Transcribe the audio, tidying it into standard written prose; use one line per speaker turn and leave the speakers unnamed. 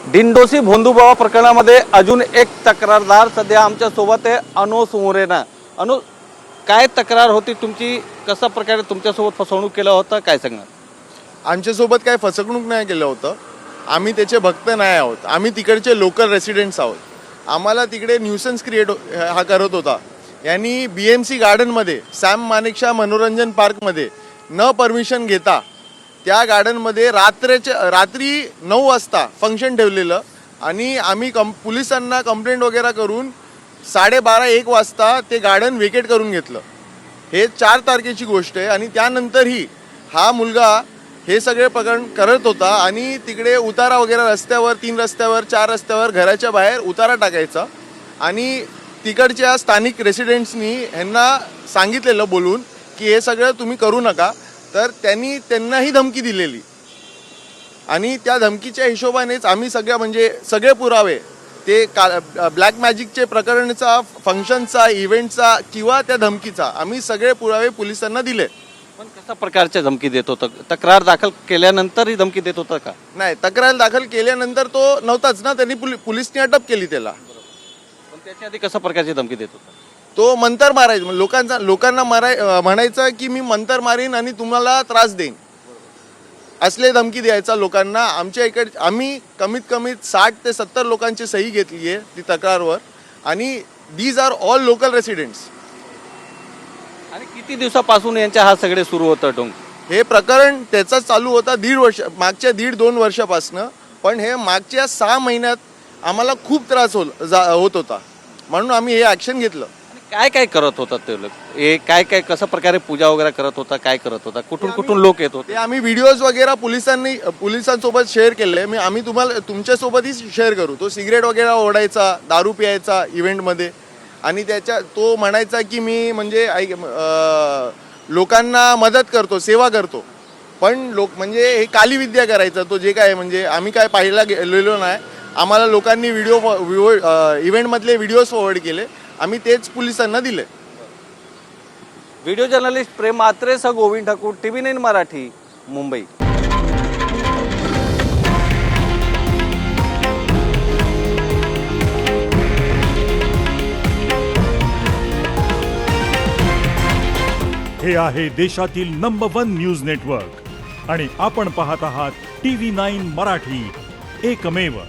दिंडोशी भोंदूबावा प्रकरणामध्ये अजून एक तक्रारदार सध्या आमच्या सोबत आहे, अनुज मोरेना। अनु, काय तक्रार होती तुमची? कशा प्रकारे तुमच्यासोबत फसवणूक केलं होतं, काय सांगणार?
आमच्यासोबत काय फसवणूक नाही केलं होतं। आम्ही त्याचे भक्त नाही आहोत, आम्ही तिकडचे लोकल रेसिडेंट्स आहोत। आम्हाला तिकडे न्यूसन्स क्रिएट हा करत होता। यांनी BMC गार्डनमध्ये सॅम मानेकशॉ मनोरंजन पार्कमध्ये न परमिशन घेता त्या गार्डनमध्ये रात्री 9 वाजता फंक्शन ठेवलेलं आणि आम्ही पोलिसांना कंप्लेंट वगैरे करून 12:30-1 वाजता ते गार्डन वेकेट करून घेतलं। हे 4 तारखेची गोष्ट आहे आणि त्यानंतरही हा मुलगा हे सगळे प्रकरण करत होता आणि तिकडे उतारा वगैरे रस्त्यावर 3 रस्त्यावर 4 रस्त्यावर घराच्या बाहेर उतारा टाकायचा आणि तिकडच्या स्थानिक रेसिडेंट्सनी ह्यांना सांगितलेलं बोलून की हे सगळं तुम्ही करू नका, तर त्यांनाही धमकी दिलेली आणि त्या धमकीच्या हिशोबानेच आम्ही सगळे पुरावे ते ब्लॅक मॅजिकचे प्रकरणचा, फंक्शनचा, इव्हेंटचा किंवा त्या धमकीचा आम्ही सगळे पुरावे पोलिसांना दिले।
पण कशा प्रकारच्या धमकी देत होतं? तक्रार दाखल केल्यानंतर ही धमकी देत होता का?
नाही, तक्रार दाखल केल्यानंतर तो नव्हताच ना, त्यांनी पोलिसनी अटक केली त्याला।
पण त्याच्या आधी कशा प्रकारची धमकी देत होता?
तो मंतर मारायचा, लोकांना म्हणायचं की मी मंतर मारीन आणि तुम्हाला त्रास देईन, असले धमकी द्यायचा लोकांना। आमच्या इकडे आम्ही कमीत कमी 60 ते 70 लोकांची सही घेतली आहे ती तक्रारवर आणि these are all local residents.
आणि किती दिवसापासून यांच्या हा सगळे सुरू होतं ढोंग?
हे प्रकरण त्याचा चालू होता मागच्या 1.5-2 वर्षापासनं, पण हे मागच्या 6 महिन्यात आम्हाला खूप त्रास होत होता, म्हणून आम्ही हे ॲक्शन घेतलं।
काय काय करत होता ते लोक? हे काय काय कशा प्रकारे पूजा वगैरे करत होता, काय करत होता? कुठून लोक येत होते?
ते आम्ही व्हिडिओज वगैरे पोलिसांसोबत शेअर केले। आम्ही तुमच्यासोबतही शेअर करू। तो सिगरेट वगैरे ओढायचा, दारू प्यायचा इव्हेंटमध्ये आणि तो म्हणायचा की मी लोकांना मदत करतो, सेवा करतो, पण हे काली विद्या करायचा तो। जे काय आम्ही काय पाहायला गेलेलो नाही, आम्हाला लोकांनी इव्हेंटमधले व्हिडिओज फॉरवर्ड केले, आम्ही तेच पोलिसांना दिले।
व्हिडिओ जर्नलिस्ट प्रेम म्हात्रे सह गोविंद ठाकूर, TV9 मराठी, मुंबई।
हे आहे देशातील नंबर 1 न्यूज नेटवर्क आणि आपण पाहत आहात TV9 मराठी, एकमेव।